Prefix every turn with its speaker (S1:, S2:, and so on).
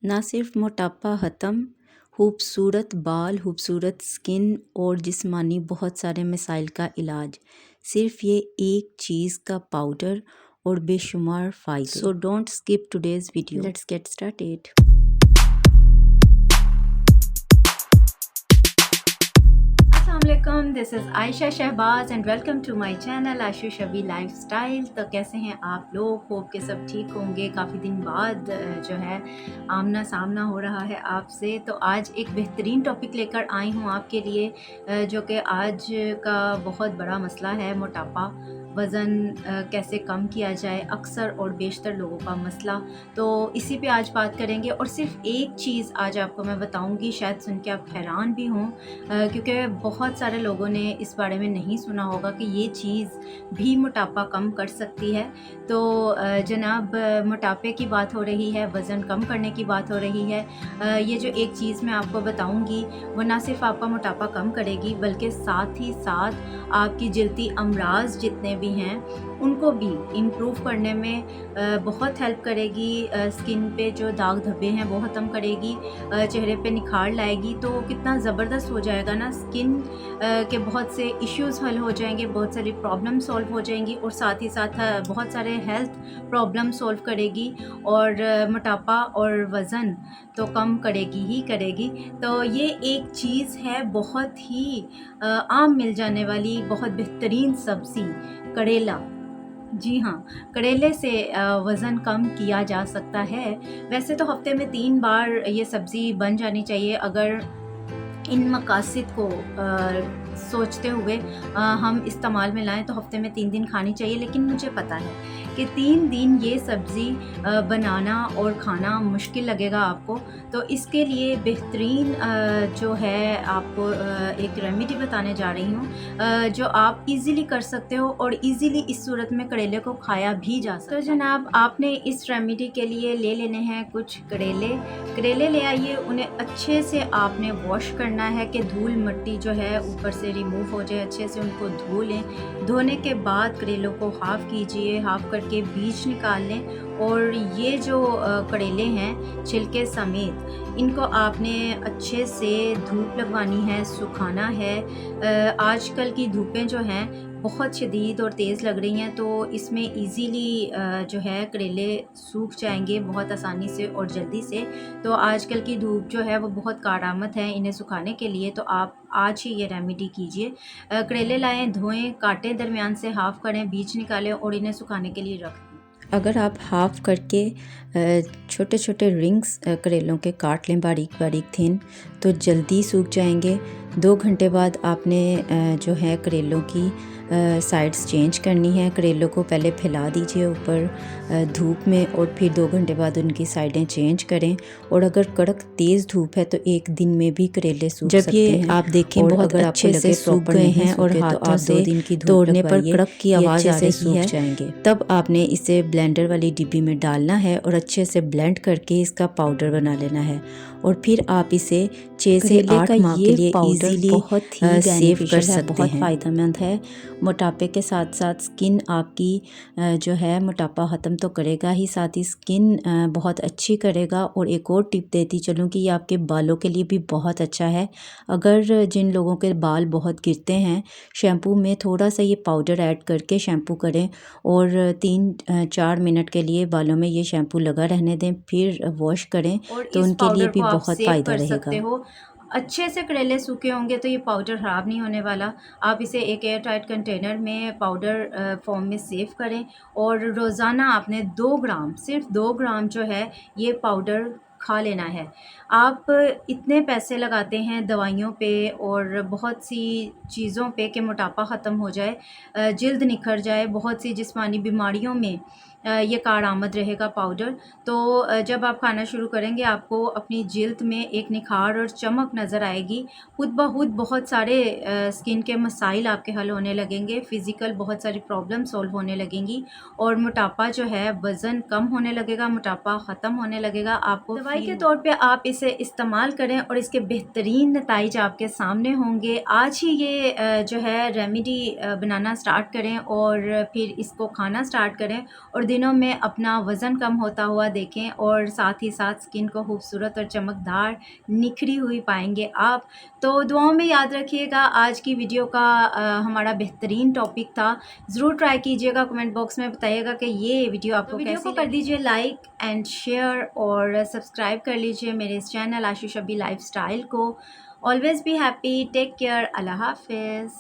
S1: ना सिर्फ मोटापा ख़त्म, खूबसूरत बाल, खूबसूरत स्किन और जिस्मानी बहुत सारे मसाइल का इलाज सिर्फ ये एक चीज़ का पाउडर और बेशुमार फ़ायदे। So don't skip today's video, let's get started. अस्सलामुअलैकुम, this is Ayesha Shahbaz and welcome to my channel Ashu Shabi lifestyle. तो कैसे हैं आप लोग? होप के सब ठीक होंगे। काफ़ी दिन बाद जो है आमना सामना हो रहा है आपसे। तो आज एक बेहतरीन टॉपिक लेकर आई हूँ आपके लिए, जो कि आज का बहुत बड़ा मसला है, मोटापा, वज़न कैसे कम किया जाए, अक्सर और बेशतर लोगों का मसला। तो इसी पे आज बात करेंगे और सिर्फ एक चीज़ आज आपको मैं बताऊंगी, शायद सुन के आप हैरान भी हों, क्योंकि बहुत सारे लोगों ने इस बारे में नहीं सुना होगा कि ये चीज़ भी मोटापा कम कर सकती है। तो जनाब, मोटापे की बात हो रही है, वज़न कम करने की बात हो रही है। ये जो एक चीज़ मैं आपको बताऊंगी वो ना सिर्फ आपका मोटापा कम करेगी बल्कि साथ ही साथ आपकी जल्दी अमराज जितने भी हैं उनको भी इम्प्रूव करने में बहुत हेल्प करेगी। स्किन पे जो दाग धब्बे हैं वो ख़त्म करेगी, चेहरे पे निखार लाएगी। तो कितना ज़बरदस्त हो जाएगा ना, स्किन के बहुत से इश्यूज़ हल हो जाएंगे, बहुत सारी प्रॉब्लम सॉल्व हो जाएंगी और साथ ही साथ बहुत सारे हेल्थ प्रॉब्लम सॉल्व करेगी और मोटापा और वज़न तो कम करेगी ही करेगी। तो ये एक चीज़ है बहुत ही आम मिल जाने वाली बहुत बेहतरीन सब्ज़ी, करेला। जी हाँ, करेले से वज़न कम किया जा सकता है। वैसे तो हफ़्ते में 3 बार ये सब्ज़ी बन जानी चाहिए अगर इन मकासद को सोचते हुए हम इस्तेमाल में लाएं तो हफ़्ते में 3 दिन खानी चाहिए। लेकिन मुझे पता है कि 3 दिन ये सब्ज़ी बनाना और खाना मुश्किल लगेगा आपको। तो इसके लिए बेहतरीन जो है आपको एक रेमेडी बताने जा रही हूँ, जो आप इजीली कर सकते हो और इजीली इस सूरत में करेले को खाया भी जा सकता है। तो जनाब, आपने इस रेमेडी के लिए ले लेने हैं कुछ करेले ले आइए। उन्हें अच्छे से आपने वॉश करना है कि धूल मिट्टी जो है ऊपर से रिमूव हो जाए। अच्छे से उनको धो लें। धोने के बाद करेलों को हाफ़ कीजिए, हाफ़ करके बीज निकाल लें और ये जो करेले हैं छिलके समेत, इनको आपने अच्छे से धूप लगवानी है, सुखाना है। आजकल की धूपें जो हैं बहुत शदीद और तेज़ लग रही हैं, तो इसमें इजीली जो है करेले सूख जाएंगे बहुत आसानी से और जल्दी से। तो आजकल की धूप जो है वो बहुत कारआमद है इन्हें सुखाने के लिए। तो आप आज ही ये रेमेडी कीजिए। करेले लाएं, धोएं, काटें, दरमियान से हाफ़ करें, बीज निकालें और इन्हें सुखाने के लिए रख दें। अगर आप हाफ़ करके छोटे छोटे रिंग्स करेलों के काट लें, बारीक बारीक थिन, तो जल्दी सूख जाएंगे। 2 घंटे बाद आपने जो है करेलों की साइड्स चेंज करनी है। करेलों को पहले फैला दीजिए ऊपर धूप में और फिर 2 घंटे बाद उनकी साइडें चेंज करें। और अगर कड़क तेज़ धूप है तो 1 दिन में भी करेले सूख सकते हैं। जब ये आप देखें बहुत अच्छे से सूख गए हैं और हाथों से 2 दिन की तोड़ने पर कड़क की आवाज़ आ रही है, जाएंगे, तब आपने इसे ब्लेंडर वाली डिब्बी में डालना है और अच्छे से ब्लेंड करके इसका पाउडर बना लेना है। और फिर आप इसे 6 से 8 माह के लिए इजीली बहुत ही सेव कर सकते हैं। बहुत फ़ायदेमंद है। मोटापे के साथ साथ स्किन आपकी जो है मोटापा ख़त्म तो करेगा ही, साथ ही स्किन बहुत अच्छी करेगा। और एक और टिप देती चलूँ कि ये आपके बालों के लिए भी बहुत अच्छा है। अगर जिन लोगों के बाल बहुत गिरते हैं, शैम्पू में थोड़ा सा ये पाउडर ऐड करके शैम्पू करें और 3-4 मिनट के लिए बालों में ये शैम्पू लगा रहने दें, फिर वॉश करें तो उनके लिए भी बहुत फ़ायदा रहेगा। अच्छे से करेले सूखे होंगे तो ये पाउडर ख़राब नहीं होने वाला। आप इसे एक एयर टाइट कंटेनर में पाउडर फॉर्म में सेव करें और रोज़ाना आपने 2 ग्राम, सिर्फ 2 ग्राम जो है ये पाउडर खा लेना है। आप इतने पैसे लगाते हैं दवाइयों पे और बहुत सी चीज़ों पे कि मोटापा ख़त्म हो जाए, जल्द निखर जाए, बहुत सी जिस्मानी बीमारियों में ये कारआमद रहेगा पाउडर। तो जब आप खाना शुरू करेंगे आपको अपनी जिल्द में एक निखार और चमक नज़र आएगी। खुद ब खुद बहुत सारे स्किन के मसाइल आपके हल होने लगेंगे, फ़िज़िकल बहुत सारी प्रॉब्लम सॉल्व होने लगेंगी और मोटापा जो है, वज़न कम होने लगेगा, मोटापा ख़त्म होने लगेगा। आपको दवाई के तौर पे आप इसे इस्तेमाल करें और इसके बेहतरीन नताइज आपके सामने होंगे। आज ही ये जो है रेमेडी बनाना स्टार्ट करें और फिर इसको खाना स्टार्ट करें और दिनों में अपना वज़न कम होता हुआ देखें और साथ ही साथ स्किन को खूबसूरत और चमकदार निखरी हुई पाएंगे आप। तो दुआओं में याद रखिएगा। आज की वीडियो का हमारा बेहतरीन टॉपिक था। ज़रूर ट्राई कीजिएगा, कमेंट बॉक्स में बताइएगा कि ये वीडियो आपको वीडियो को कर दीजिए लाइक एंड शेयर और सब्सक्राइब कर लीजिए मेरे इस चैनल आशू शबी लाइफस्टाइल को। Always be happy, take care, Allah हाफिज़।